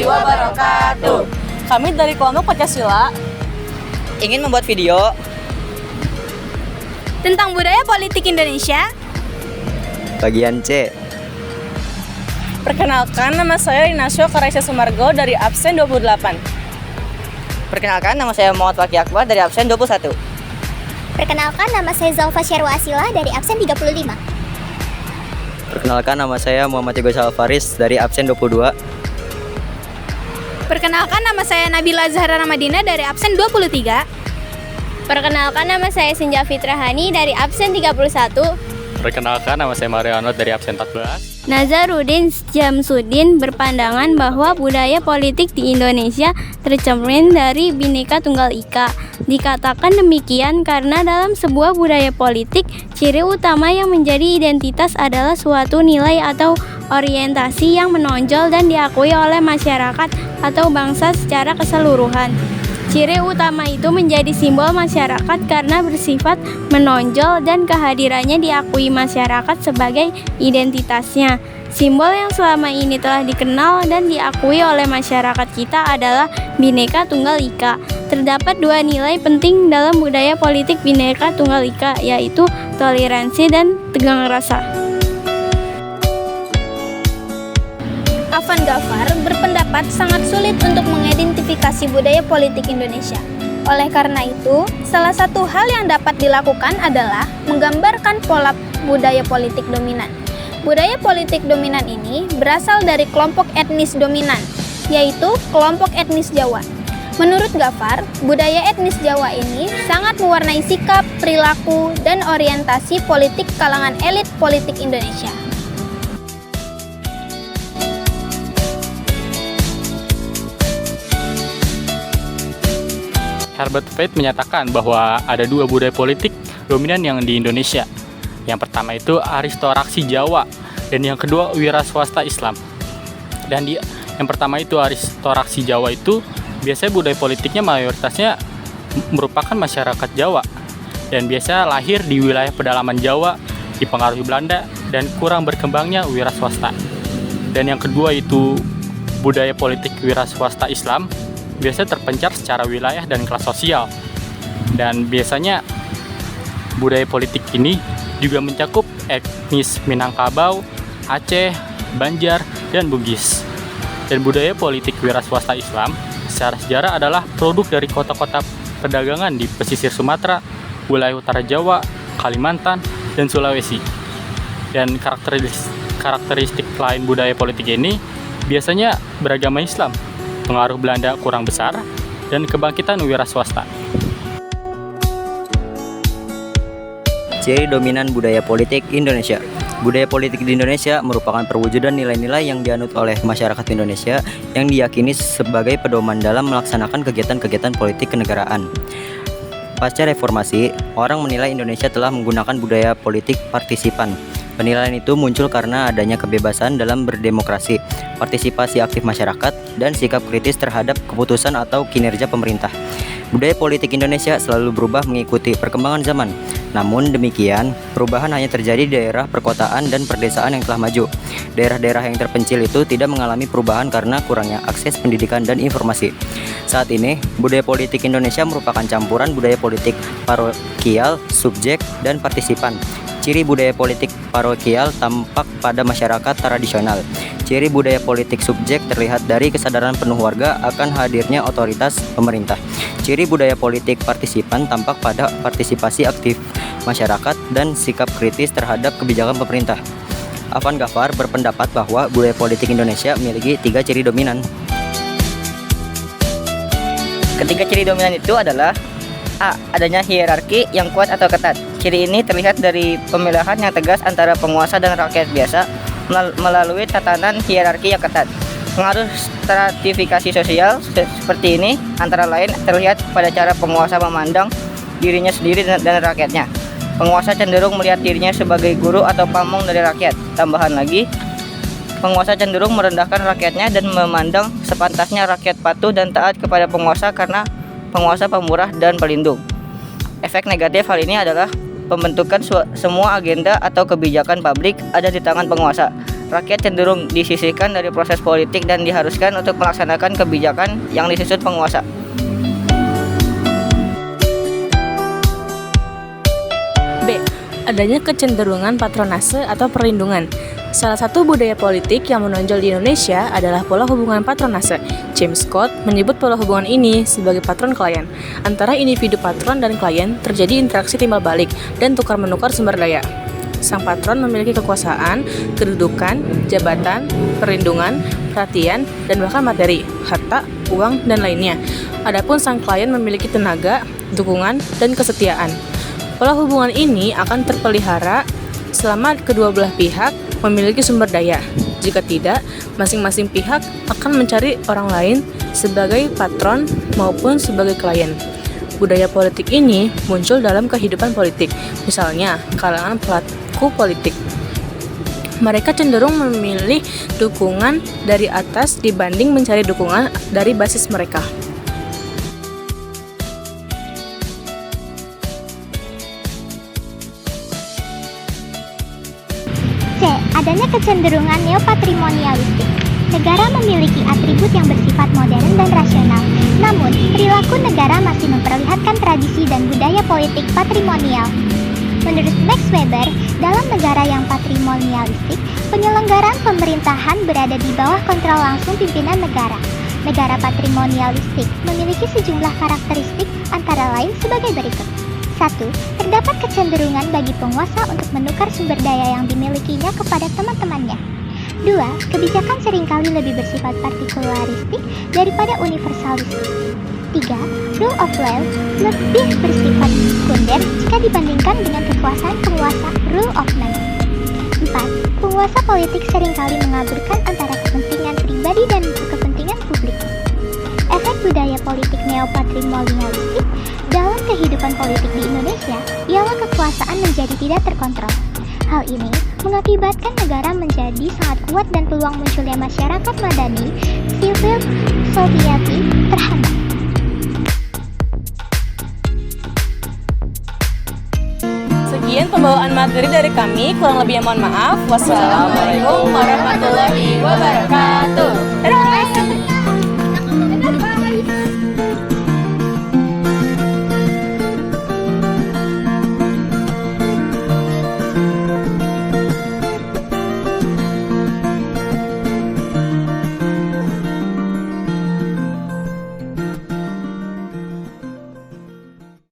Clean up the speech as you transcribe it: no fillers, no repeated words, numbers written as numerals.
warahmatullahi wabarakatuh. Kami dari kelompok Pancasila ingin membuat video tentang budaya politik Indonesia. bagian C. Perkenalkan, nama saya Rinasyo Karaisya Sumargo dari absen 28. Perkenalkan, nama saya Muhammad Fakih Akbar dari absen 21. Perkenalkan, nama saya Zalfa Syarwa Asila dari absen 35. Perkenalkan, nama saya Muhammad Teguh Salfaris dari absen 22. Perkenalkan, nama saya Nabila Zahra Ramadina dari absen 23. Perkenalkan, nama saya Senja Fitrahani dari absen 31. Perkenalkan, nama saya Mario Anwar dari absen 14. Nazarudin Jamsudin berpandangan bahwa budaya politik di Indonesia tercermin dari Bhinneka Tunggal Ika. Dikatakan demikian karena dalam sebuah budaya politik, ciri utama yang menjadi identitas adalah suatu nilai atau orientasi yang menonjol dan diakui oleh masyarakat atau bangsa secara keseluruhan. Ciri utama itu menjadi simbol masyarakat karena bersifat menonjol dan kehadirannya diakui masyarakat sebagai identitasnya. Simbol yang selama ini telah dikenal dan diakui oleh masyarakat kita adalah Bhinneka Tunggal Ika. Terdapat dua nilai penting dalam budaya politik Bhinneka Tunggal Ika, yaitu toleransi dan tegang rasa. Afan Ghaffar berpendapat sangat sulit untuk mengidentifikasi budaya politik Indonesia. Oleh karena itu, salah satu hal yang dapat dilakukan adalah menggambarkan pola budaya politik dominan. Budaya politik dominan ini berasal dari kelompok etnis dominan, yaitu kelompok etnis Jawa. Menurut Ghaffar, budaya etnis Jawa ini sangat mewarnai sikap, perilaku, dan orientasi politik kalangan elit politik Indonesia. Herbert Feith menyatakan bahwa ada dua budaya politik dominan yang di Indonesia. Yang pertama itu aristokrasi Jawa dan yang kedua wira swasta Islam. Dan yang pertama itu aristokrasi Jawa itu biasanya budaya politiknya mayoritasnya merupakan masyarakat Jawa dan biasa lahir di wilayah pedalaman Jawa, dipengaruhi Belanda dan kurang berkembangnya wira swasta. Dan yang kedua itu budaya politik wira swasta Islam biasanya terpencar secara wilayah dan kelas sosial. Dan biasanya budaya politik ini juga mencakup etnis Minangkabau, Aceh, Banjar, dan Bugis. Dan budaya politik wira swasta Islam secara sejarah adalah produk dari kota-kota perdagangan di pesisir Sumatera, wilayah utara Jawa, Kalimantan, dan Sulawesi. Dan karakteristik lain budaya politik ini biasanya beragama Islam, pengaruh Belanda kurang besar, dan kebangkitan wira swasta. Ciri dominan budaya politik Indonesia. Budaya politik di Indonesia merupakan perwujudan nilai-nilai yang dianut oleh masyarakat Indonesia yang diyakini sebagai pedoman dalam melaksanakan kegiatan-kegiatan politik kenegaraan. Pasca reformasi, orang menilai Indonesia telah menggunakan budaya politik partisipan. Penilaian itu muncul karena adanya kebebasan dalam berdemokrasi, partisipasi aktif masyarakat, dan sikap kritis terhadap keputusan atau kinerja pemerintah. Budaya politik Indonesia selalu berubah mengikuti perkembangan zaman. Namun demikian, perubahan hanya terjadi di daerah perkotaan dan perdesaan yang telah maju. Daerah-daerah yang terpencil itu tidak mengalami perubahan karena kurangnya akses pendidikan dan informasi. Saat ini, budaya politik Indonesia merupakan campuran budaya politik parokial, subjek, dan partisipan. Ciri budaya politik parokial tampak pada masyarakat tradisional. Ciri budaya politik subjek terlihat dari kesadaran penuh warga akan hadirnya otoritas pemerintah. Ciri budaya politik partisipan tampak pada partisipasi aktif masyarakat dan sikap kritis terhadap kebijakan pemerintah. Afan Ghaffar berpendapat bahwa budaya politik Indonesia memiliki 3 ciri dominan. Ketiga ciri dominan itu adalah A. Adanya hierarki yang kuat atau ketat. Ciri ini terlihat dari pemilahan yang tegas antara penguasa dan rakyat biasa melalui tatanan hierarki yang ketat. Pengaruh stratifikasi sosial seperti ini antara lain terlihat pada cara penguasa memandang dirinya sendiri dan rakyatnya. Penguasa cenderung melihat dirinya sebagai guru atau pamong dari rakyat. Tambahan lagi, penguasa cenderung merendahkan rakyatnya dan memandang sepantasnya rakyat patuh dan taat kepada penguasa karena penguasa pemurah dan pelindung. Efek negatif hal ini adalah pembentukan semua agenda atau kebijakan publik ada di tangan penguasa. rakyat cenderung disisihkan dari proses politik dan diharuskan untuk melaksanakan kebijakan yang disusun penguasa. B. Adanya kecenderungan patronase atau perlindungan. Salah satu budaya politik yang menonjol di Indonesia adalah pola hubungan patronase. James Scott menyebut pola hubungan ini sebagai patron-klien. Antara individu patron dan klien terjadi interaksi timbal balik dan tukar-menukar sumber daya. Sang patron memiliki kekuasaan, kedudukan, jabatan, perlindungan, perhatian, dan bahkan materi, harta, uang, dan lainnya. Adapun sang klien memiliki tenaga, dukungan, dan kesetiaan. Pola hubungan ini akan terpelihara selama kedua belah pihak memiliki sumber daya. Jika tidak, masing-masing pihak akan mencari orang lain sebagai patron maupun sebagai klien. Budaya politik ini muncul dalam kehidupan politik, misalnya kalangan pelaku politik. Mereka cenderung memilih dukungan dari atas dibanding mencari dukungan dari basis mereka. C. Adanya kecenderungan neopatrimonialistik. Negara memiliki atribut yang bersifat modern dan rasional. Namun, perilaku negara masih memperlihatkan tradisi dan budaya politik patrimonial. Menurut Max Weber, dalam negara yang patrimonialistik, penyelenggaraan pemerintahan berada di bawah kontrol langsung pimpinan negara. Negara patrimonialistik memiliki sejumlah karakteristik antara lain sebagai berikut. 1. Terdapat kecenderungan bagi penguasa untuk menukar sumber daya yang dimilikinya kepada teman-temannya. 2. Kebijakan seringkali lebih bersifat partikularistik daripada universalistik. 3. Rule of law lebih bersifat sekunder jika dibandingkan dengan kekuasaan penguasa rule of man. 4. Penguasa politik seringkali mengaburkan antara kepentingan pribadi dan kepentingan publik. Efek budaya politik neopatrimonialistik dalam kehidupan politik di Indonesia ialah kekuasaan menjadi tidak terkontrol. Hal ini mengakibatkan negara menjadi sangat kuat dan peluang munculnya masyarakat madani, civil society terhambat. Sekian pembawaan materi dari kami, kurang lebihnya mohon maaf. Wassalamualaikum warahmatullahi wabarakatuh. Dadah!